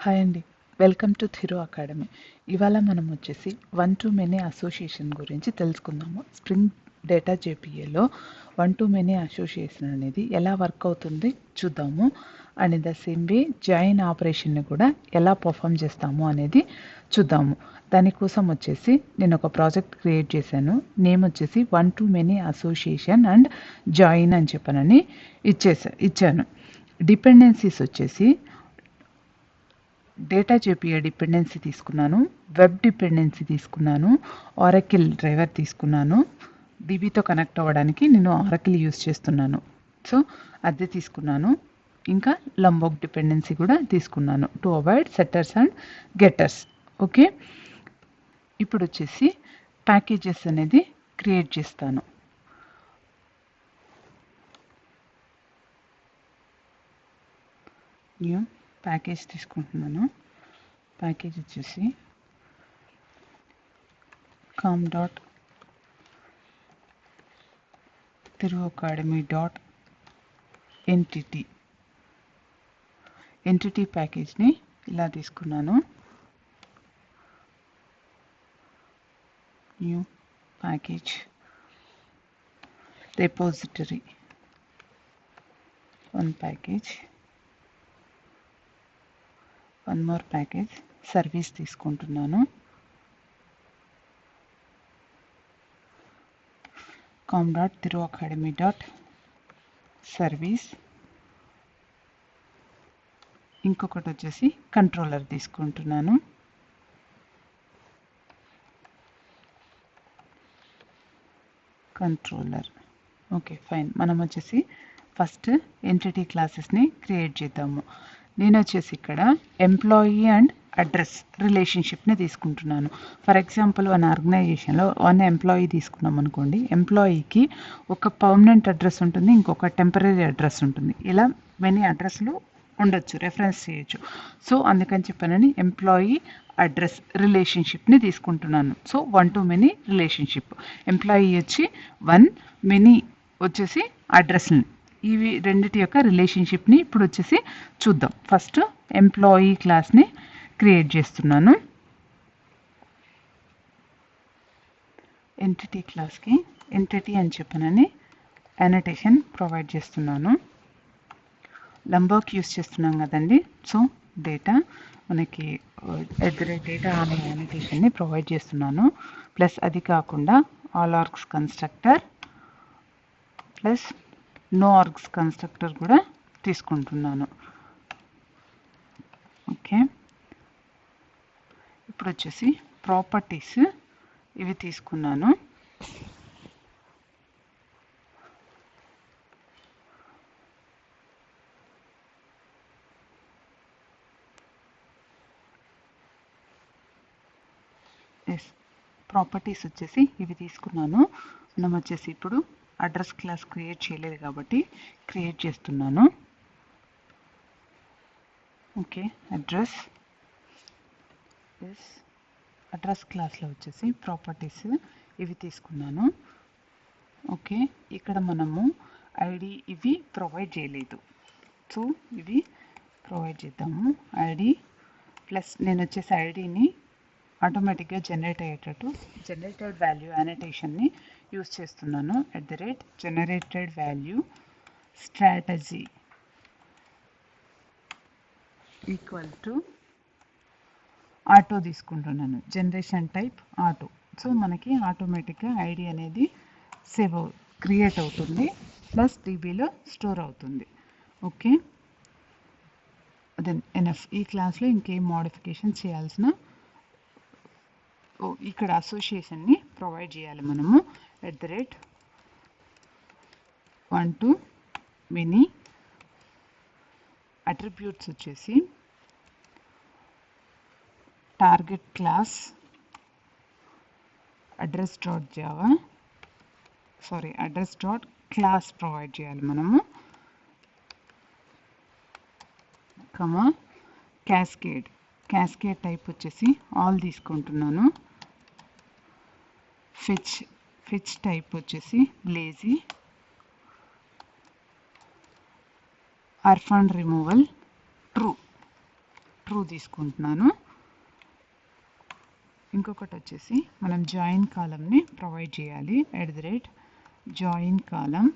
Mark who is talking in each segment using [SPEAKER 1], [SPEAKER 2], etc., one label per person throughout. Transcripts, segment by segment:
[SPEAKER 1] Hi అండి. Welcome to Thiru Academy. ఇవాళ మనం వచ్చేసి వన్ టు మెనీ అసోసియేషన్ గురించి తెలుసుకుందాము. స్ప్రింగ్ డేటా జేపీఏలో వన్ టు మెనీ అసోసియేషన్ అనేది ఎలా వర్క్ అవుతుంది చూద్దాము. And in the same way join ఆపరేషన్ని కూడా ఎలా పర్ఫామ్ చేస్తాము అనేది చూద్దాము. దానికోసం వచ్చేసి నేను ఒక ప్రాజెక్ట్ క్రియేట్ చేశాను. నేమ్ వచ్చేసి one to many association and join అని చెప్పనని ఇచ్చాను. డిపెండెన్సీస్ వచ్చేసి డేటా జేపీఏ డిపెండెన్సీ తీసుకున్నాను, వెబ్ డిపెండెన్సీ తీసుకున్నాను, ఆరకిల్ డ్రైవర్ తీసుకున్నాను. డీబీతో కనెక్ట్ అవ్వడానికి నేను ఆరకిల్ యూస్ చేస్తున్నాను, సో అదే తీసుకున్నాను. ఇంకా లంబోక్ డిపెండెన్సీ కూడా తీసుకున్నాను to avoid setters and గెట్టర్స్. Okay, ఇప్పుడు వచ్చేసి ప్యాకేజెస్ అనేది క్రియేట్ చేస్తాను. న్యూ ప్యాకేజ్ తీసుకుంటున్నాను. ప్యాకేజ్ వచ్చేసి com.thiruacademy.entity ఎంటిటీ ప్యాకేజ్ని ఇలా తీసుకున్నాను. New package repository one package, one more package service తీసుకుంటున్నాను. com.thiruacademy.service. ఇంకొకటి వచ్చేసి కంట్రోలర్ తీసుకుంటున్నాను. కంట్రోలర్. Okay fine. మనం వచ్చేసి ఫస్ట్ ఎంటిటీ క్లాసెస్ని క్రియేట్ చేద్దాము. నేను వచ్చేసి ఇక్కడ ఎంప్లాయీ అండ్ అడ్రస్ రిలేషన్షిప్ని తీసుకుంటున్నాను. ఫర్ ఎగ్జాంపుల్ వన్ ఆర్గనైజేషన్లో వన్ ఎంప్లాయీ తీసుకున్నాం అనుకోండి. ఎంప్లాయీకి ఒక పర్మనెంట్ అడ్రస్ ఉంటుంది, ఇంకొక టెంపరీ అడ్రస్ ఉంటుంది. ఇలా మెనీ అడ్రస్లు ఉండొచ్చు, రెఫరెన్స్ చేయొచ్చు. సో అందుకని చెప్పానని ఎంప్లాయీ అడ్రస్ రిలేషన్షిప్ని తీసుకుంటున్నాను. So one to many relationship. Employee వచ్చి వన్, మెనీ వచ్చేసి అడ్రస్ని. ఇవి రెండిటి యొక్క రిలేషన్షిప్ని ఇప్పుడు వచ్చేసి చూద్దాం. ఫస్ట్ ఎంప్లాయీ క్లాస్ని క్రియేట్ చేస్తున్నాను. ఎంటిటీ క్లాస్కి ఎంటిటీ అని చెప్పనని అనోటేషన్ ప్రొవైడ్ చేస్తున్నాను. లంబోక్ యూస్ చేస్తున్నాం కదండి. సో డేటా మనకి డేటా అనే అనోటేషన్ని ప్రొవైడ్ చేస్తున్నాను. ప్లస్ అది కాకుండా all args constructor plus no args constructor కూడా తీసుకుంటున్నాను. ఓకే, ఇప్పుడు వచ్చేసి ప్రాపర్టీస్ ఇవి తీసుకున్నాను. ప్రాపర్టీస్ వచ్చేసి ఇవి తీసుకున్నాను. మనం వచ్చేసి ఇప్పుడు అడ్రస్ క్లాస్ క్రియేట్ చేయలేదు కాబట్టి క్రియేట్ చేస్తున్నాను. ఓకే, అడ్రస్ క్లాస్లో వచ్చేసి ప్రాపర్టీస్ ఇవి తీసుకున్నాను. ఓకే, ఇక్కడ మనము ఐడి ఇవి ప్రొవైడ్ చేయలేదు, సో ఇవి ప్రొవైడ్ చేద్దాము. ఐడి ప్లస్ నేను వచ్చేసి ఐడిని ఆటోమేటిక్గా జనరేట్ అయ్యేటట్టు జనరేటెడ్ వాల్యూ అనోటేషన్ని యూస్ చేస్తున్నాను. @generated value strategy equal to auto తీసుకుంటున్నాను. Generation type auto. సో మనకి ఆటోమేటిక్గా ఐడి అనేది క్రియేట్ అవుతుంది, ప్లస్ డీబీలో స్టోర్ అవుతుంది. Okay, then enough. ఈ క్లాస్లో ఇంకేం మోడిఫికేషన్ చేయాల్సిన ఇక్కడ అసోసియేషన్ని ప్రొవైడ్ చేయాలి మనము. @1 to many అట్రిబ్యూట్స్ వచ్చేసి target class address dot class provide చేయాలి మనము. క్యాస్కేడ్ టైప్ వచ్చేసి ఆల్ తీసుకుంటున్నాను. ఫెచ్ టైప్ వచ్చేసి lazy. Orphan removal true true తీసుకుంటున్నాను. ఇంకొకటి వచ్చేసి మనం జాయిన్ కాలమ్ని ప్రొవైడ్ చేయాలి. జాయిన్ కాలం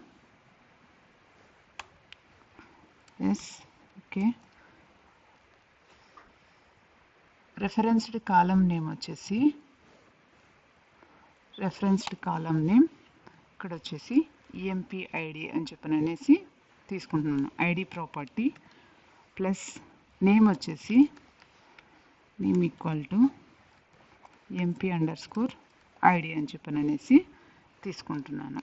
[SPEAKER 1] ఎస్. ఓకే, రెఫరెన్స్డ్ కాలం నేమ్ వచ్చేసి ఇక్కడ వచ్చేసి ఈఎంపీ ఐడి అని చెప్పననేసి తీసుకుంటున్నాను. ఐడి ప్రాపర్టీ ప్లస్ నేమ్ వచ్చేసి name equal to MP underscore ID అని చెప్పననేసి తీసుకుంటున్నాను.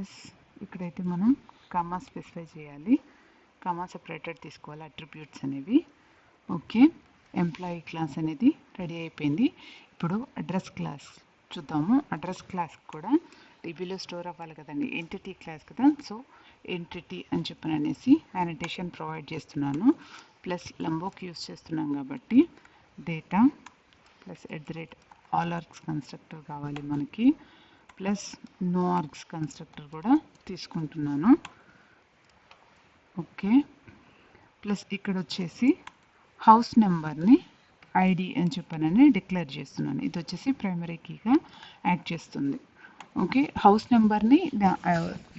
[SPEAKER 1] ఎస్, ఇక్కడైతే మనం కామా స్పెసిఫై చేయాలి, కామా సెపరేటెడ్ తీసుకోవాలి అట్రిబ్యూట్స్ అనేవి. ఓకే, ఎంప్లాయీ క్లాస్ అనేది రెడీ అయిపోయింది. ఇప్పుడు అడ్రస్ క్లాస్ చూద్దాము. అడ్రస్ క్లాస్ కూడా DBలో స్టోర్ అవ్వాలి కదండి, ఎంటిటీ క్లాస్ కదా. సో ఎంటిటీ అని చెప్పననేసి యానిటేషన్ ప్రొవైడ్ చేస్తున్నాను. ప్లస్ లంబోక్ యూస్ చేస్తున్నాం కాబట్టి data plus all args constructor కావాలి మనకి, ప్లస్ నో ఆర్గ్స్ కన్స్ట్రక్టర్ కూడా తీసుకుంటున్నాను. ఓకే, ప్లస్ ఇక్కడ వచ్చేసి హౌస్ నెంబర్ని ఐడి అని చెప్పనని డిక్లేర్ చేస్తున్నాను. ఇది వచ్చేసి ప్రైమరీ కీగా యాడ్ చేస్తుంది. ఓకే, హౌస్ నెంబర్ని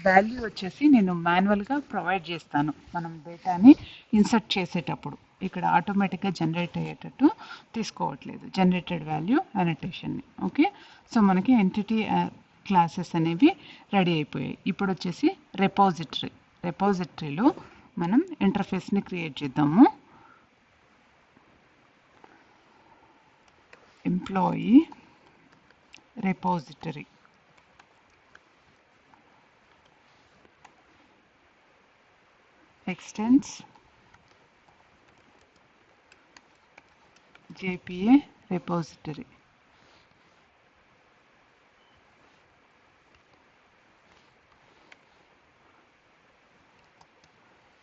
[SPEAKER 1] వాల్యూ వచ్చేసి నేను మాన్యువల్గా ప్రొవైడ్ చేస్తాను మనం డేటాని ఇన్సర్ట్ చేసేటప్పుడు. ఇక్కడ ఆటోమేటిక్గా జనరేట్ అయ్యేటట్టు తీసుకోవట్లేదు, జనరేటెడ్ వాల్యూ అనటేషన్ని. ఓకే, సో మనకి ఎంటిటీ క్లాసెస్ అనేవి రెడీ అయిపోయాయి. ఇప్పుడు వచ్చేసి రెపాజిటరీలో మనం ఇంటర్ఫేస్ని క్రియేట్ చేద్దాము. Employee repository extends JPA repository.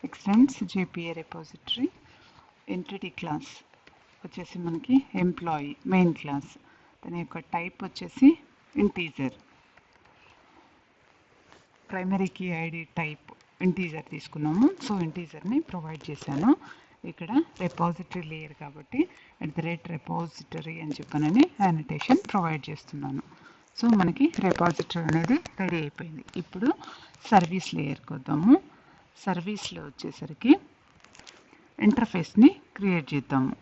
[SPEAKER 1] Extends JPA repository. Entity class వచ్చేసి మనకి ఎంప్లాయీ మెయిన్ క్లాస్, దాని యొక్క టైప్ వచ్చేసి integer. Primary key ID type integer తీసుకున్నాము. సో ఇంటీజర్ని ప్రొవైడ్ చేశాను. ఇక్కడ రెపాజిటరీ లేయర్ కాబట్టి రెపాజిటరీ అని చెప్పనని యానిటేషన్ ప్రొవైడ్ చేస్తున్నాను. సో మనకి రెపాజిటరీ అనేది రెడీ అయిపోయింది. ఇప్పుడు సర్వీస్ లేయర్కి వద్దాము. సర్వీస్లో వచ్చేసరికి ఇంటర్ఫేస్ని క్రియేట్ చేద్దాము.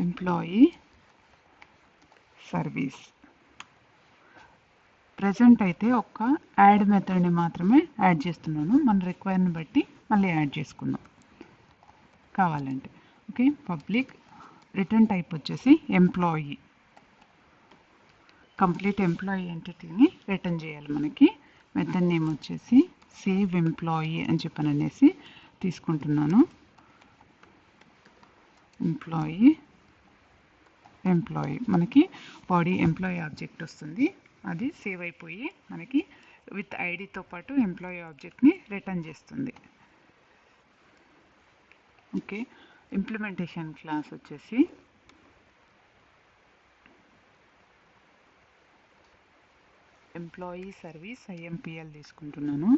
[SPEAKER 1] Employee service. ప్రజెంట్ అయితే ఒక్క యాడ్ మెథడ్ని మాత్రమే యాడ్ చేస్తున్నాను, మన రిక్వైర్ని బట్టి మళ్ళీ యాడ్ చేసుకుందాం కావాలంటే. ఓకే, పబ్లిక్ రిటర్న్ టైప్ వచ్చేసి ఎంప్లాయీ, కంప్లీట్ ఎంప్లాయీ ఎంటిటీని రిటర్న్ చేయాలి మనకి. మెథడ్ నేమ్ వచ్చేసి సేవ్ ఎంప్లాయీ అని చెప్పననేసి తీసుకుంటున్నాను. ఎంప్లాయీ మనకి బాడీ ఎంప్లాయీ ఆబ్జెక్ట్ వస్తుంది, అది సేవ్ అయిపోయి మనకి విత్ ఐడితో పాటు ఎంప్లాయీ ఆబ్జెక్ట్ని రిటర్న్ చేస్తుంది. ఓకే, ఇంప్లిమెంటేషన్ క్లాస్ వచ్చేసి ఎంప్లాయీ సర్వీస్ IMPL తీసుకుంటున్నాను.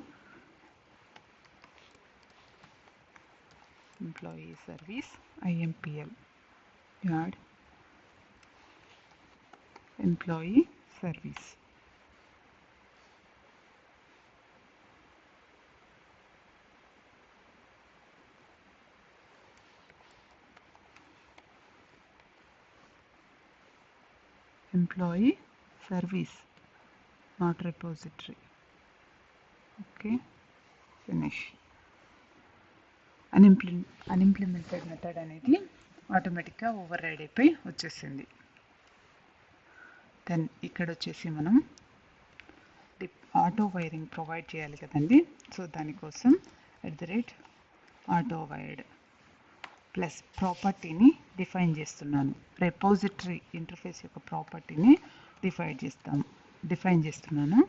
[SPEAKER 1] Employee service IMPL add employee service. Employee service not repository. Okay, finish. Unimplemented method అనేది ఆటోమేటిక్గా ఓవర్ రైడ్ అయిపోయి వచ్చేసింది. దెన్ ఇక్కడ వచ్చేసి మనం ఆటో వైరింగ్ ప్రొవైడ్ చేయాలి కదండి. సో దానికోసం ఆటో వైర్డ్ ప్లస్ ప్రాపర్టీని డిఫైన్ చేస్తున్నాను. రెపాజిటరీ ఇంటర్ఫేస్ యొక్క ప్రాపర్టీని డిఫైన్ చేస్తున్నాను.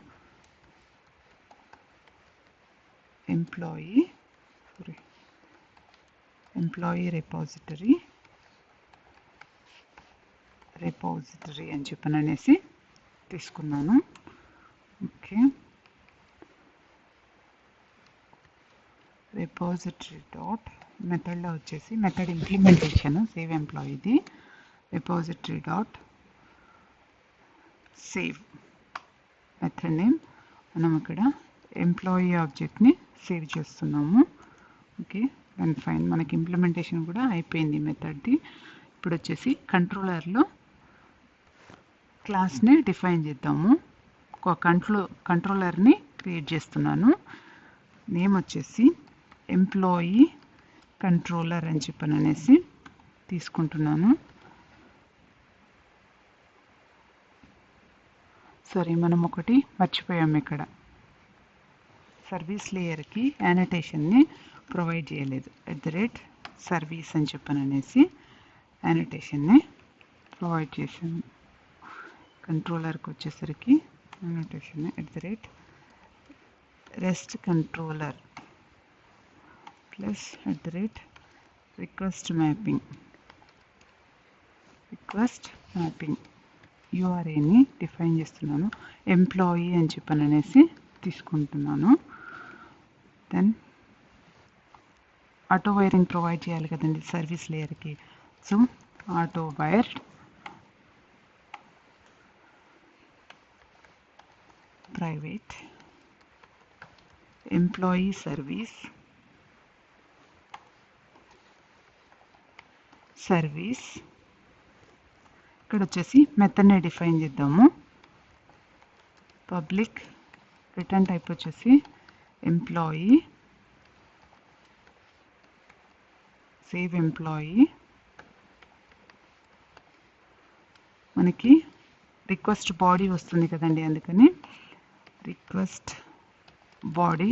[SPEAKER 1] ఎంప్లాయీ రెపాజిటరీ అని చెప్పననేసి తీసుకున్నాను. ఓకే, రిపోజిటరీ డాట్ మెథడ్లో వచ్చేసి మెథడ్ ఇంప్లిమెంటేషన్ సేవ్ ఎంప్లాయీది. Repository dot save method name. మనం ఇక్కడ ఎంప్లాయీ ఆబ్జెక్ట్ని సేవ్ చేస్తున్నాము. ఓకే, అండ్ ఫైన్, మనకి ఇంప్లిమెంటేషన్ కూడా అయిపోయింది మెథడ్ది. ఇప్పుడు వచ్చేసి కంట్రోలర్లో క్లాస్ని డిఫైన్ చేద్దాము. ఒక కంట్రోలర్ని క్రియేట్ చేస్తున్నాను. నేమ్ వచ్చేసి ఎంప్లాయీ కంట్రోలర్ అని చెప్పనేసి తీసుకుంటున్నాను. సారీ, మనం ఒకటి మర్చిపోయాము ఇక్కడ. సర్వీస్ లేయర్కి యానోటేషన్ని ప్రొవైడ్ చేయలేదు. @సర్వీస్ అని చెప్పనేసి యానోటేషన్ని ప్రొవైడ్ చేశాను. కంట్రోలర్కి వచ్చేసరికి annotation @REST controller plus request mapping URAని డిఫైన్ చేస్తున్నాను. ఎంప్లాయీ అని చెప్పనేసి తీసుకుంటున్నాను. దెన్ ఆటో వైరింగ్ ప్రొవైడ్ చేయాలి కదండి సర్వీస్ లేయర్కి. So auto wire private employee service ఇక్కడ వచ్చేసి మెథడ్ని డిఫైన్ చేద్దాము. పబ్లిక్ రిటర్న్ టైప్ వచ్చేసి ఎంప్లాయీ, సేవ్ ఎంప్లాయీ. మనకి రిక్వెస్ట్ బాడీ వస్తుంది కదండి, అందుకని రిక్వెస్ట్ బాడీ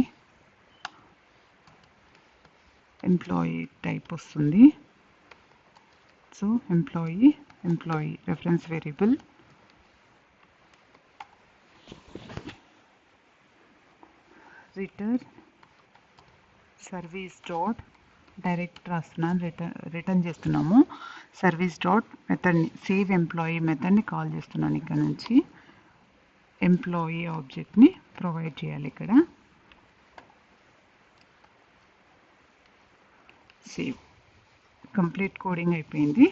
[SPEAKER 1] ఎంప్లాయీ టైప్ వస్తుంది. So employee reference variable return service dot direct రాస్తున్నాను, రిటర్న్ చేస్తున్నాము. సర్వీస్ డాట్ మెథడ్ని సేవ్ ఎంప్లాయీ మెథడ్ని కాల్ చేస్తున్నాను. ఇక్కడ నుంచి ఎంప్లాయీ ఆబ్జెక్ట్ని ప్రొవైడ్ చేయాలి. ఇక్కడ సేవ్, కంప్లీట్ కోడింగ్ అయిపోయింది.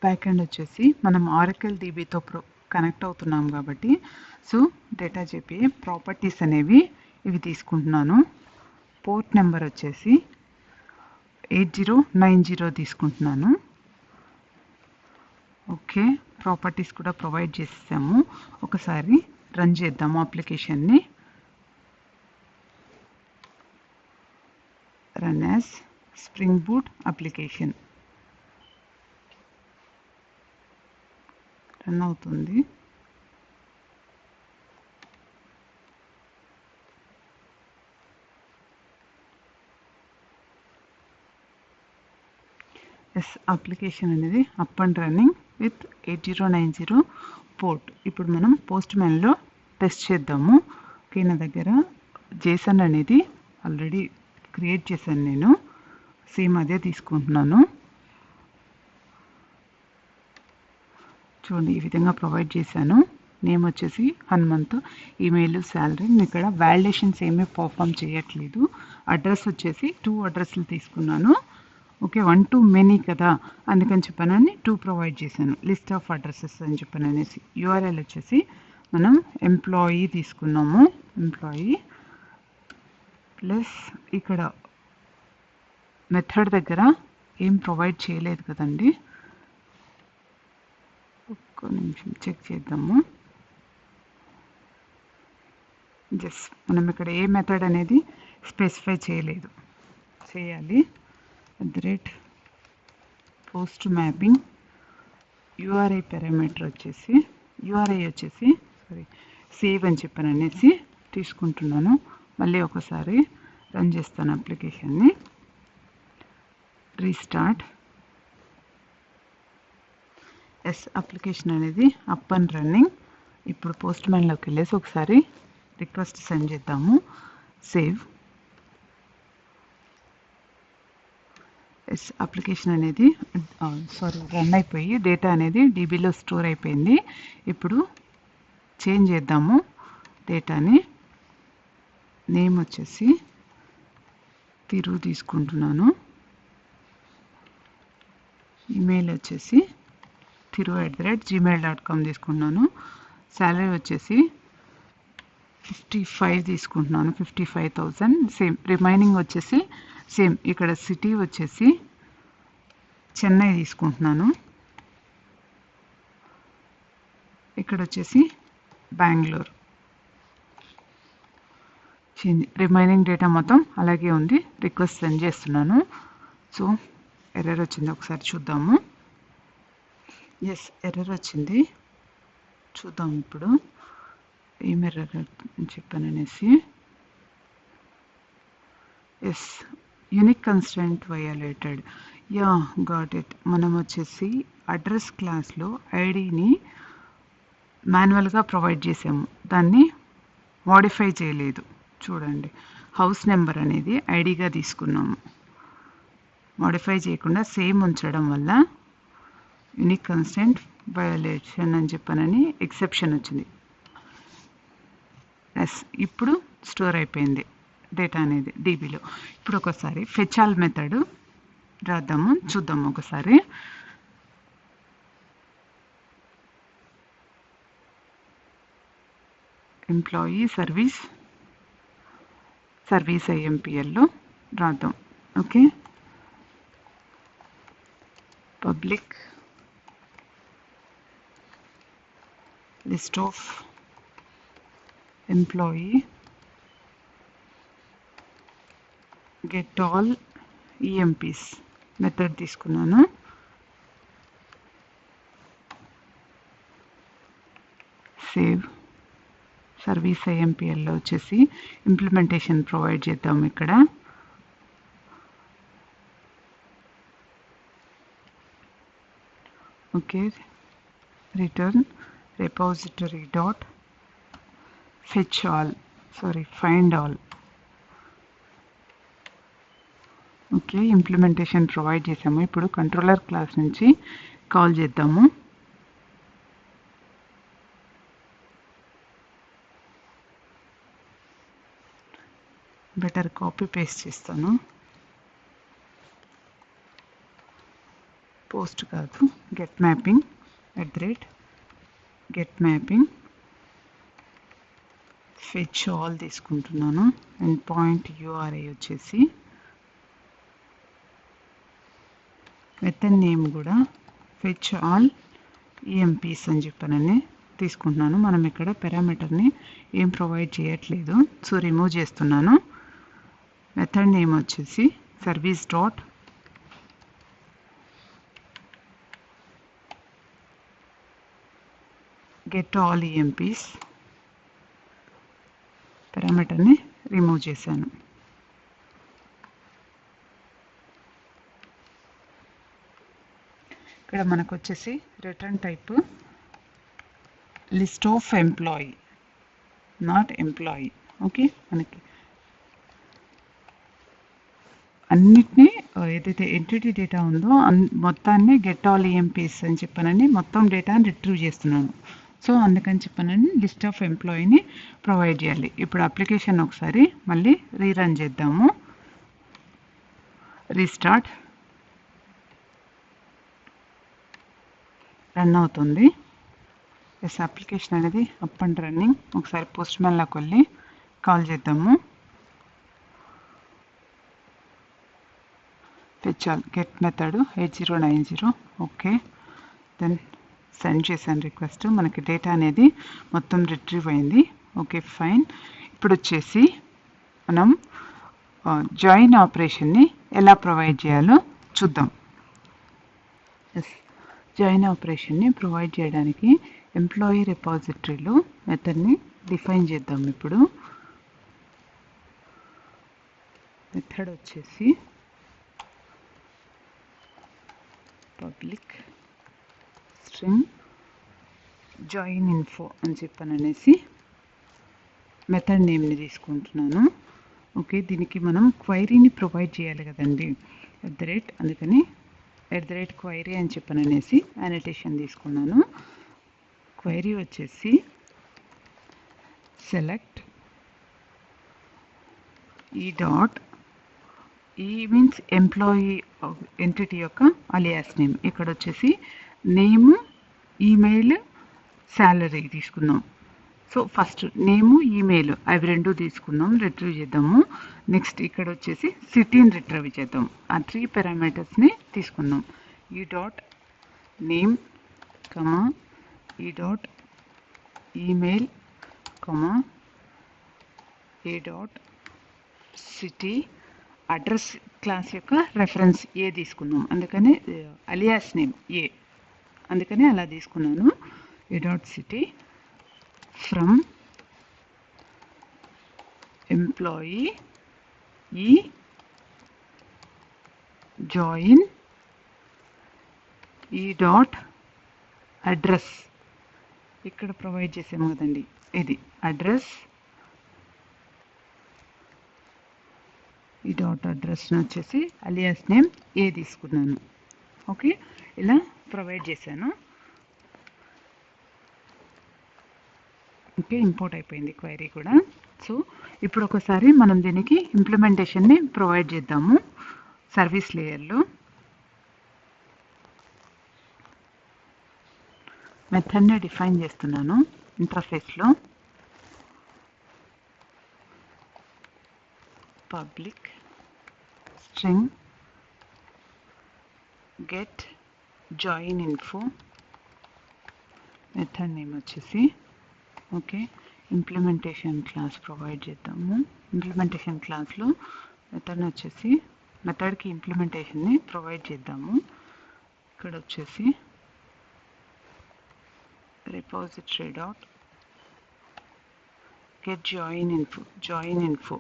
[SPEAKER 1] బ్యాక్ ఎండ్ వచ్చేసి మనం ఆరకిల్ DBతో కనెక్ట్ అవుతున్నాం కాబట్టి సో డేటా JPA ప్రాపర్టీస్ అనేవి ఇవి తీసుకుంటున్నాను. పోర్ట్ నెంబర్ వచ్చేసి 8090 తీసుకుంటున్నాను. ఓకే, ప్రాపర్టీస్ కూడా ప్రొవైడ్ చేసాము. ఒకసారి రన్ చేద్దాము అప్లికేషన్ని. Run as Spring Boot application run అవుతుంది. అప్లికేషన్ అనేది up and running with 8090 port. ఇప్పుడు మనం పోస్ట్ మ్యాన్లో టెస్ట్ చేద్దాము. ఓకే, నా దగ్గర JSON అనేది ఆల్రెడీ క్రియేట్ చేశాను నేను. సేమ్ అదే తీసుకుంటున్నాను. చూడండి, ఈ విధంగా ప్రొవైడ్ చేశాను. నేమ్ వచ్చేసి హనుమంత్, ఈమెయిల్, శాలరీ. నేను ఇక్కడ వ్యాలిడేషన్స్ ఏమీ పర్ఫామ్ చేయట్లేదు. అడ్రస్ వచ్చేసి 2 అడ్రస్లు తీసుకున్నాను. ఓకే, 1 to many కదా, అందుకని చెప్పానని 2 ప్రొవైడ్ చేశాను. లిస్ట్ ఆఫ్ అడ్రసెస్ అని చెప్పాననేసి. URL వచ్చేసి మనం ఎంప్లాయీ తీసుకున్నాము. ఎంప్లాయీ ప్లస్ ఇక్కడ మెథడ్ దగ్గర ఏం ప్రొవైడ్ చేయలేదు కదండి. ఒక్క నిమిషం చెక్ చేద్దాము. జస్ట్ మనం ఇక్కడ ఏ మెథడ్ అనేది స్పెసిఫై చేయలేదు, చేయాలి. పోస్ట్ మ్యాపింగ్ URI పారామీటర్ వచ్చేసి సేవ్ అని చెప్పాననేసి తీసుకుంటున్నాను. మళ్ళీ ఒకసారి రన్ చేస్తాను అప్లికేషన్ని. రీస్టార్ట్. అప్లికేషన్ అనేది అప్ అండ్ రన్నింగ్. ఇప్పుడు పోస్ట్ మ్యాన్లోకి వెళ్ళేసి ఒకసారి రిక్వెస్ట్ సెండ్ చేద్దాము. సేవ్. అప్లికేషన్ అనేది రన్ అయిపోయి డేటా అనేది DBలో స్టోర్ అయిపోయింది. ఇప్పుడు చేంజ్ చేద్దాము డేటాని. నేమ్ వచ్చేసి తిరు తీసుకుంటున్నాను. ఈమెయిల్ వచ్చేసి thiru@gmail.com తీసుకుంటున్నాను. శాలరీ వచ్చేసి 55 తీసుకుంటున్నాను, 55,000 సేమ్. రిమైనింగ్ వచ్చేసి సేమ్. ఇక్కడ సిటీ వచ్చేసి చెన్నై తీసుకుంటున్నాను. ఇక్కడ వచ్చేసి బెంగళూరు. రిమైనింగ్ డేటా మొత్తం అలాగే ఉంది. రిక్వెస్ట్ సెండ్ చేస్తున్నాను. సో ఎర్రర్ వచ్చింది, ఒకసారి చూద్దాము. ఎస్, ఎర్రర్ వచ్చింది. చూద్దాం ఇప్పుడు ఏం ఎర్రర్ చెప్పాననేసి. Yes, unique constraint violated. Yeah, got it. మనం వచ్చేసి అడ్రస్ క్లాస్లో ఐడిని మాన్యువల్గా ప్రొవైడ్ చేసాము, దాన్ని మోడిఫై చేయలేదు. చూడండి, హౌస్ నెంబర్ అనేది ఐడిగా తీసుకున్నాము, మోడిఫై చేయకుండా సేమ్ ఉంచడం వల్ల యూనిక్ కన్స్ట్రెంట్ వయోలేషన్ అని చెప్పానని ఎక్సెప్షన్ వచ్చింది. ఎస్, ఇప్పుడు స్టోర్ అయిపోయింది డేటా అనేది డీబీలో. ఇప్పుడు ఒకసారి ఫెచ్ ఆల్ మెథడ్ రాద్దాము, చూద్దాము ఒకసారి. ఎంప్లాయీ సర్వీస్ ఐఎంపిఎల్లో రాద్దాం. Okay, public list of employee get all EMPs method తీసుకున్నాను. సేవ్. సర్వీస్ ఐఎంపిఎల్లో వచ్చేసి ఇంప్లిమెంటేషన్ ప్రొవైడ్ చేద్దాం ఇక్కడ. Okay, return repository dot fetch all, find all. Okay, implementation provide చేసాము. ఇప్పుడు కంట్రోలర్ క్లాస్ నుంచి కాల్ చేద్దాము. బెటర్ కాపీ పేస్ట్ చేస్తాను, పోస్ట్ కాదు. Get mapping get mapping fetch all తీసుకుంటున్నాను. అండ్ పాయింట్ యూఆర్ఐ వచ్చేసి మెథడ్ నేమ్ కూడా ఫెచ్ ఆల్ ఈఎంపీస్ అని చెప్పానని తీసుకుంటున్నాను. మనం ఇక్కడ పారామీటర్ని ఏం ప్రొవైడ్ చేయట్లేదు, సో రిమూవ్ చేస్తున్నాను. మెథడ్ నేమ్ వచ్చేసి service dot get all EMPs. పారామీటర్ని రిమూవ్ చేశాను. ఇక్కడ మనకు వచ్చేసి return type list of employee, not employee. Okay, మనకి అన్నిటినీ ఏదైతే ఎంటిటీ డేటా ఉందో మొత్తాన్ని గెట్ ఆల్ ఈఎంపీస్ అని చెప్పానని మొత్తం డేటాని రిట్రీవ్ చేస్తున్నాను. సో అందుకని చెప్పానని లిస్ట్ ఆఫ్ ఎంప్లాయీని ప్రొవైడ్ చేయాలి. ఇప్పుడు అప్లికేషన్ ఒకసారి మళ్ళీ రీరన్ చేద్దాము. రీస్టార్ట్. రన్ అవుతుంది. ఎస్, అప్లికేషన్ అనేది అప్ అండ్ రన్నింగ్. ఒకసారి పోస్ట్ మ్యాన్లోకి వెళ్ళి కాల్ చేద్దాము. Fetch all get method 8090. Okay, then send చేశాను రిక్వెస్ట్. మనకి డేటా అనేది మొత్తం రిట్రీవ్ అయింది. Okay, fine. ఇప్పుడు వచ్చేసి మనం జాయిన్ ఆపరేషన్ని ఎలా ప్రొవైడ్ చేయాలో చూద్దాం. ఎస్, జాయిన్ ఆపరేషన్ని ప్రొవైడ్ చేయడానికి ఎంప్లాయీ రిపాజిటరీలో మెథడ్ని డిఫైన్ చేద్దాం. ఇప్పుడు మెథడ్ వచ్చేసి పబ్లిక్ స్ట్రింగ్ జాయిన్ ఇన్ఫో అని చెప్పాననేసి మెథడ్ నేమ్ని తీసుకుంటున్నాను. ఓకే, దీనికి మనం క్వైరీని ప్రొవైడ్ చేయాలి కదండి, అందుకని @query అని చెప్పాననేసి యానిటేషన్ తీసుకున్నాను. క్వైరీ వచ్చేసి సెలెక్ట్ ఈ డాట్ ఈ మీన్స్ ఎంప్లాయీ ఎంటిటీ యొక్క అలియాస్ నేమ్. ఇక్కడ వచ్చేసి నేమ్, ఈమెయిల్, శాలరీ తీసుకుందాం. సో ఫస్ట్ నేము, ఈమెయిల్ అవి రెండు తీసుకుందాం, రిట్రీవ్ చేద్దాము. నెక్స్ట్ ఇక్కడ వచ్చేసి సిటీని రిట్రీవ్ చేద్దాం. ఆ 3 పారామీటర్స్ని తీసుకుందాం. ఈ డాట్ నేమ్ కమా ఈ dot email comma A dot city address class యొక్క రెఫరెన్స్ ఏ తీసుకుందాం, అందుకని అలియాస్ నేమ్ ఏ, అందుకని అలా తీసుకున్నాను. A dot city from employee ఈ జాయిన్ ఈ డాట్ అడ్రస్ ఇక్కడ ప్రొవైడ్ చేసాము కదండి, ఇది అడ్రస్. ఈ డాట్ అడ్రస్ని వచ్చేసి అలియాస్ నేమ్ ఏ తీసుకున్నాను. ఓకే, ఇలా ప్రొవైడ్ చేశాను. ఓకే, ఇంపోర్ట్ అయిపోయింది క్వైరీ కూడా. సో ఇప్పుడు ఒకసారి మనం దీనికి ఇంప్లిమెంటేషన్ని ప్రొవైడ్ చేద్దాము. సర్వీస్ లేయర్లో మెథడ్ని డిఫైన్ చేస్తున్నాను. ఇంటర్ఫేస్లో public string get join info, method name వచ్చేసి ఓకే. ఇంప్లిమెంటేషన్ క్లాస్ ప్రొవైడ్ చేద్దాము. ఇంప్లిమెంటేషన్ క్లాస్లో మెథడ్ని వచ్చేసి మెథడ్కి ఇంప్లిమెంటేషన్ని ప్రొవైడ్ చేద్దాము. ఇక్కడ వచ్చేసి repository dot get join info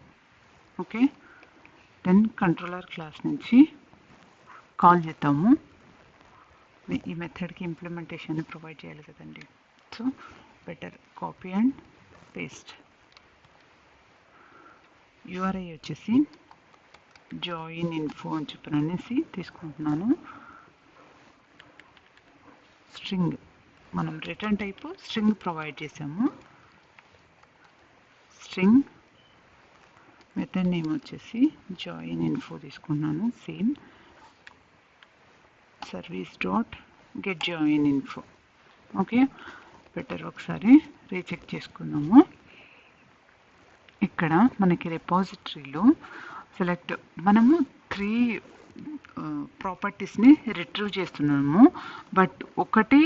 [SPEAKER 1] okay. Then controller class నుంచి కాల్ చేద్దాము. ఈ మెథడ్కి ఇంప్లిమెంటేషన్ ప్రొవైడ్ చేయాలి కదండి. So better copy and paste. URI వచ్చేసి జాయిన్ ఇన్ఫో అని చెప్పిన అనేసి తీసుకుంటున్నాను. స్ట్రింగ్ మనం రిటర్న్ టైపు స్ట్రింగ్ ప్రొవైడ్ చేసాము. స్ట్రింగ్ మెథడ్ నేమ్ వచ్చేసి జాయిన్ ఇన్ఫో తీసుకున్నాను. Same service dot get join info. Okay, better ఒకసారి రీచెక్ చేసుకుందాము. ఇక్కడ మనకి రిపాజిటరీలో సెలెక్ట్ మనము 3 ప్రాపర్టీస్ని రిట్రీవ్ చేస్తున్నాము. బట్ ఒకటి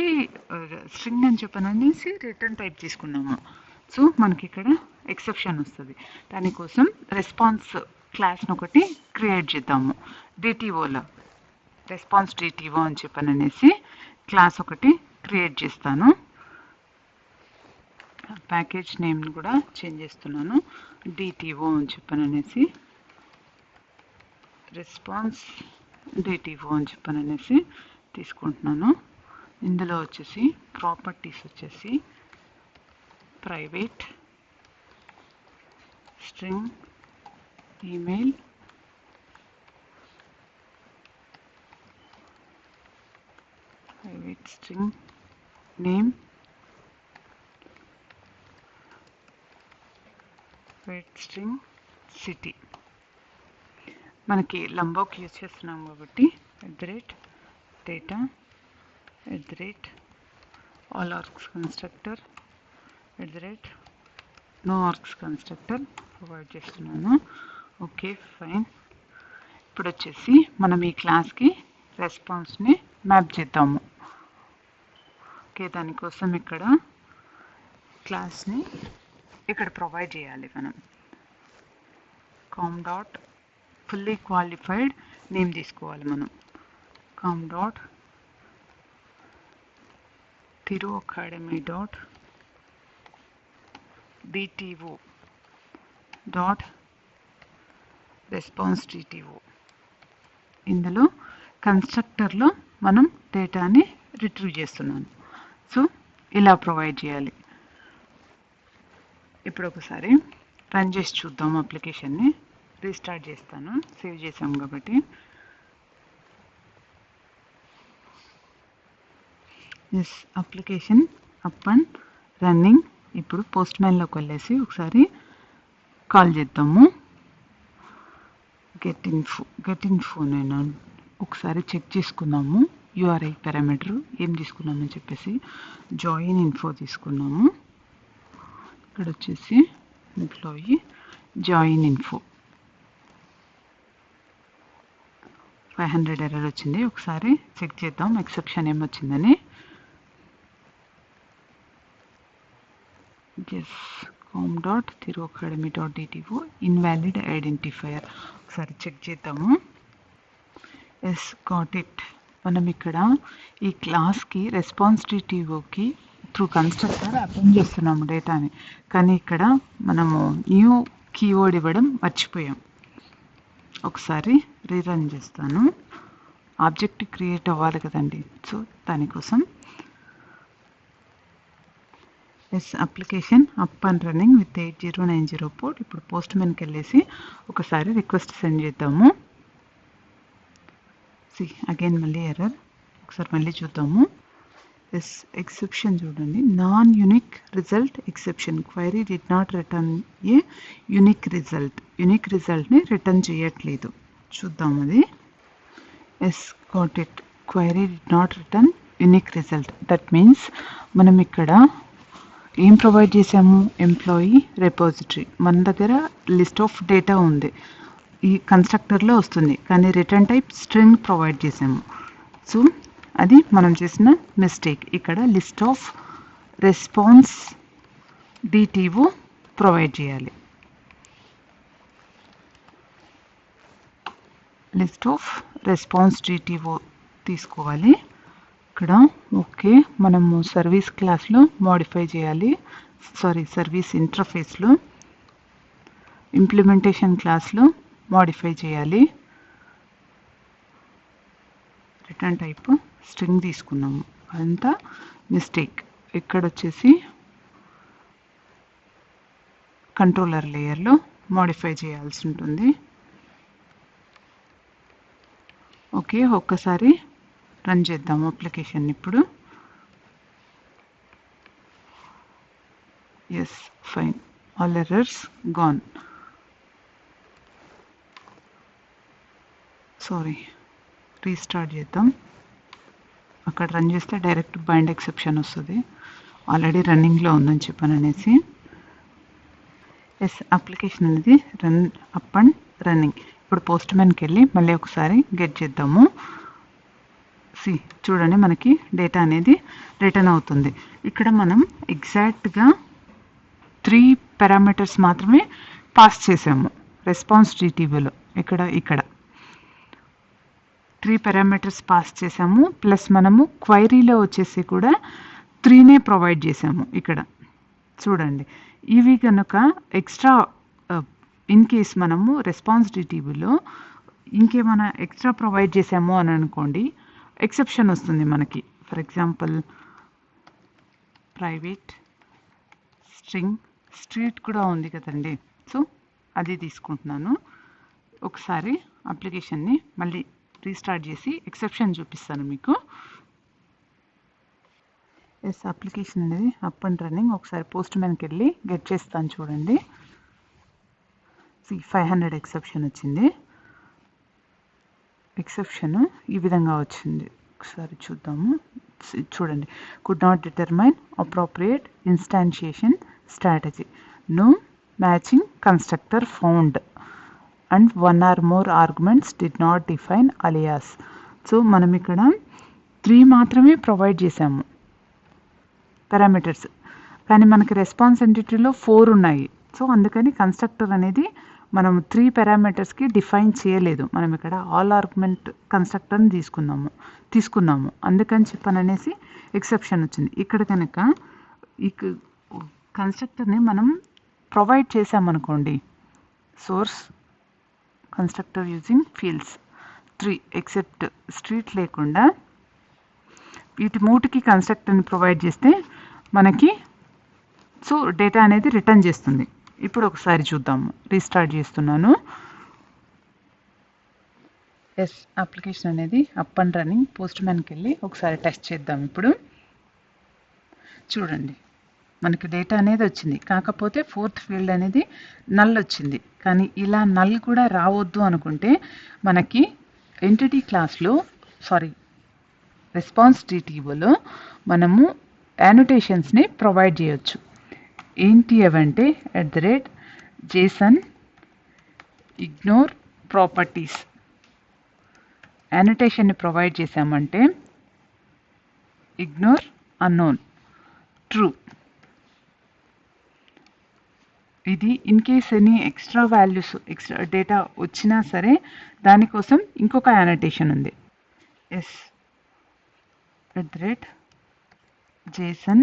[SPEAKER 1] స్ట్రింగ్ అని చెప్పననేసి రిటర్న్ టైప్ తీసుకున్నాము. సో మనకి ఇక్కడ ఎక్సెప్షన్ వస్తుంది. దానికోసం రెస్పాన్స్ క్లాస్ని ఒకటి క్రియేట్ చేద్దాము. డిటిఓలో రెస్పాన్స్ డిటిఓ అని చెప్పననేసి క్లాస్ ఒకటి క్రియేట్ చేస్తాను. ప్యాకేజ్ నేమ్ని కూడా చేంజ్ చేస్తున్నాను. డిటిఓ అని చెప్పననేసి రెస్పాన్స్ డిటిఓ అని చెప్పననేసి తీసుకుంటున్నాను. ఇందులో వచ్చేసి ప్రాపర్టీస్ వచ్చేసి private string email private string name private string city. మనకి లంబోక్ యూజ్ చేస్తున్నాం కాబట్టి @data all args constructor no args constructor provide చేస్తున్నాను. Okay fine. ఇప్పుడు వచ్చేసి మనం ఈ క్లాస్కి రెస్పాన్స్ని మ్యాప్ చేద్దాము. ఓకే, దానికోసం ఇక్కడ క్లాస్ని ఇక్కడ ప్రొవైడ్ చేయాలి. మనం com dot fully qualified name తీసుకోవాలి. మనం com dot Thiru Academy dot DTO dot response DTO. ఇందులో కన్స్ట్రక్టర్లో మనం డేటాని రిట్రీవ్ చేస్తున్నాను. సో ఇలా ప్రొవైడ్ చేయాలి. ఇప్పుడు ఒకసారి రన్ చేసి చూద్దాం. అప్లికేషన్ని రీస్టార్ట్ చేస్తాను, సేవ్ చేసాం కాబట్టి. this application up and running. ఇప్పుడు పోస్ట్ మ్యాన్లోకి వెళ్ళేసి ఒకసారి కాల్ చేద్దాము. గెట్ ఇన్ఫో నేను ఒకసారి చెక్ చేసుకుందాము. యూఆర్ఐ పారామీటర్ ఏం తీసుకున్నామని చెప్పేసి జాయిన్ ఇన్ఫో తీసుకున్నాము. ఇక్కడ వచ్చేసి ఎంప్లాయీ జాయిన్ ఇన్ఫో 500 ఎర్రర్ వచ్చింది. ఒకసారి చెక్ చేద్దాం ఎక్సెప్షన్ ఏమొచ్చిందని. com.thiruacademy.dto ఇన్వాలిడ్ ఐడెంటిఫైయర్ ఒకసారి చెక్ చేద్దాము. Yes got it. మనం ఇక్కడ ఈ క్లాస్కి రెస్పాన్సిటివ్కి త్రూ కన్స్ట్రక్టర్ అప్లై చేస్తున్నాము డేటాని, కానీ ఇక్కడ మనము న్యూ కీవర్డ్ ఇవ్వడం మర్చిపోయాం. ఒకసారి రీరన్ చేస్తాను. ఆబ్జెక్ట్ క్రియేట్ అవ్వాలి కదండి, సో దానికోసం yes application up and running with 8090 port. ఇప్పుడు పోస్ట్ మెన్కి వెళ్ళేసి ఒకసారి రిక్వెస్ట్ సెండ్ చేద్దాము. అగైన్ మళ్ళీ ఎర్రర్. ఒకసారి మళ్ళీ చూద్దాము. ఎస్ ఎక్సెప్షన్ చూడండి, non unique result exception. Query did not return a unique result. Unique రిజల్ట్ని రిటర్న్ చేయట్లేదు. చూద్దాం అది. Yes got it. Query did not return unique result. That means మనం ఇక్కడ ఏం ప్రొవైడ్ చేసాము? Employee repository. మన దగ్గర లిస్ట్ ఆఫ్ డేటా ఉంది, ఈ కన్స్ట్రక్టర్లో వస్తుంది, కానీ రిటర్న్ టైప్ స్ట్రింగ్ ప్రొవైడ్ చేసాము. సో అది మనం చేసిన మిస్టేక్. ఇక్కడ list of response DTO provide చేయాలి. లిస్ట్ ఆఫ్ రెస్పాన్స్ డిటిఓ తీసుకోవాలి. ఇక్కడ ఓకే, మనము సర్వీస్ క్లాస్లో మోడిఫై చేయాలి. సర్వీస్ ఇంటర్ఫేస్లో ఇంప్లిమెంటేషన్ క్లాస్లో మోడిఫై చేయాలి. రిటర్న్ టైప్ స్ట్రింగ్ తీసుకున్నాము, అదంతా మిస్టేక్. ఇక్కడ వచ్చేసి కంట్రోలర్ లేయర్లో మోడిఫై చేయాల్సి ఉంటుంది. ఓకే, ఒక్కసారి రన్ చేద్దాము అప్లికేషన్. ఇప్పుడు yes fine, all errors gone. Sorry, restart చేద్దాం. అక్కడ రన్ చేస్తే డైరెక్ట్ బైండ్ ఎక్సెప్షన్ వస్తుంది, ఆల్రెడీ రన్నింగ్లో ఉందని చెప్పాను అనేసి. ఎస్ అప్లికేషన్ అనేది రన్ అప్ అండ్ రన్నింగ్. ఇప్పుడు పోస్ట్ మ్యాన్కి వెళ్ళి మళ్ళీ ఒకసారి గెట్ చేద్దాము. చూడండి, మనకి డేటా అనేది రిటర్న్ అవుతుంది. ఇక్కడ మనం ఎగ్జాక్ట్గా 3 పారామీటర్స్ మాత్రమే పాస్ చేసాము రెస్పాన్స్ డిటిఓలో. ఇక్కడ 3 పారామీటర్స్ పాస్ చేసాము, ప్లస్ మనము క్వైరీలో వచ్చేసి కూడా 3నే ప్రొవైడ్ చేసాము. ఇక్కడ చూడండి, ఇవి కనుక ఎక్స్ట్రా ఇన్ కేస్ మనము రెస్పాన్స్ డిటిఓలో ఇంకేమైనా ఎక్స్ట్రా ప్రొవైడ్ చేసాము అని అనుకోండి, ఎక్సెప్షన్ వస్తుంది మనకి. ఫర్ ఎగ్జాంపుల్ ప్రైవేట్ స్ట్రీట్ కూడా ఉంది కదండి, సో అది తీసుకుంటున్నాను. ఒకసారి అప్లికేషన్ని మళ్ళీ రీస్టార్ట్ చేసి ఎక్సెప్షన్ చూపిస్తాను మీకు. ఎస్ అప్లికేషన్ అనేది అప్ అండ్ రన్నింగ్. ఒకసారి పోస్ట్ మ్యాన్కి వెళ్ళి గెట్ చేస్తాను చూడండి. 500 ఎక్సెప్షన్ వచ్చింది. ఎక్సెప్షన్ ఈ విధంగా వచ్చింది. ఒకసారి చూద్దాము. చూడండి, could not determine appropriate instantiation strategy, no matching constructor found and 1 or more arguments did not define alias. So మనం ఇక్కడ 3 మాత్రమే ప్రొవైడ్ చేసాము పారామీటర్స్, కానీ మనకి రెస్పాన్స్ ఎంటిటీలో 4 ఉన్నాయి. సో అందుకని కన్స్ట్రక్టర్ అనేది మనం 3 పారామీటర్స్కి డిఫైన్ చేయలేదు. మనం ఇక్కడ ఆల్ ఆర్గ్యుమెంట్ కన్స్ట్రక్టర్ని తీసుకున్నాము, అందుకని చెప్పననేసి ఎక్సెప్షన్ వచ్చింది. ఇక్కడ కనుక ఈ కన్స్ట్రక్టర్ని మనం ప్రొవైడ్ చేసామనుకోండి, source constructor using fields 3 except street లేకుండా వీటి 3కి కన్స్ట్రక్టర్ని ప్రొవైడ్ చేస్తే మనకి సో డేటా అనేది రిటర్న్ చేస్తుంది. ఇప్పుడు ఒకసారి చూద్దాము. రీస్టార్ట్ చేస్తున్నాను. ఎస్ అప్లికేషన్ అనేది అప్ అండ్ రన్నింగ్. పోస్ట్ మ్యాన్కి వెళ్ళి ఒకసారి టెస్ట్ చేద్దాం. ఇప్పుడు చూడండి, మనకి డేటా అనేది వచ్చింది. కాకపోతే ఫోర్త్ ఫీల్డ్ అనేది నల్ వచ్చింది. కానీ ఇలా నల్ కూడా రావద్దు అనుకుంటే మనకి ఎంటిటీ క్లాస్లో రెస్పాన్స్ టీటీఓలో మనము యానోటేషన్స్ని ప్రొవైడ్ చేయొచ్చు. ఏంటి అవంటే JSON ఇగ్నోర్ ప్రాపర్టీస్ యానోటేషన్ని ప్రొవైడ్ చేసామంటే ఇగ్నోర్ అన్నోన్ ట్రూ. ఇది in case any extra data వచ్చినా సరే దానికోసం ఇంకొక యానోటేషన్ ఉంది. JSON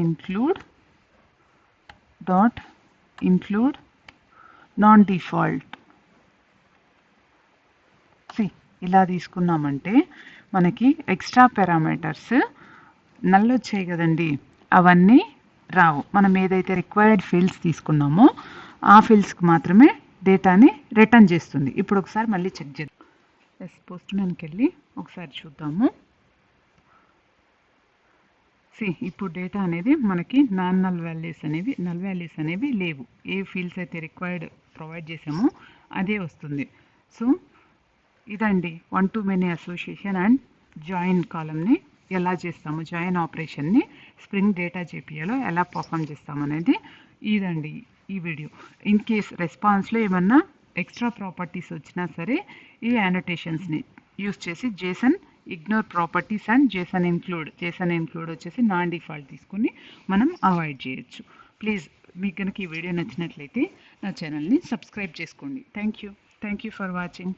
[SPEAKER 1] include dot include non-default. ఇలా తీసుకున్నామంటే మనకి ఎక్స్ట్రా పారామీటర్స్ నల్ వచ్చాయి కదండి, అవన్నీ రావు. మనం ఏదైతే రిక్వైర్డ్ ఫీల్డ్స్ తీసుకున్నామో ఆ ఫీల్డ్స్కి మాత్రమే డేటాని రిటర్న్ చేస్తుంది. ఇప్పుడు ఒకసారి మళ్ళీ చెక్ చేద్దాం. పోస్ట్మెన్కి వెళ్ళి ఒకసారి చూద్దాము. ఇప్పుడు డేటా అనేది మనకి నల్ వాల్యూస్ అనేవి లేవు. ఏ ఫీల్డ్స్ అయితే రిక్వైర్డ్ ప్రొవైడ్ చేసామో అదే వస్తుంది. సో ఇదండి one to many association and join కాలమ్ని ఎలా చేస్తాము, జాయిన్ ఆపరేషన్ని స్ప్రింగ్ డేటా జేపీఏలో ఎలా పర్ఫామ్ చేస్తామనేది ఇదండి ఈ వీడియో. ఇన్ కేస్ రెస్పాన్స్లో ఏమన్నా ఎక్స్ట్రా ప్రాపర్టీస్ వచ్చినా సరే ఈ యానోటేషన్స్ని యూస్ చేసి JSON ignore properties and JSON include వచ్చేసి నాన్ డిఫాల్ట్ తీసుకుని మనం అవాయిడ్ చేయొచ్చు. ప్లీజ్ మీకు కనుక ఈ వీడియో నచ్చినట్లయితే నా ఛానల్ని సబ్స్క్రైబ్ చేసుకోండి. Thank you for watching.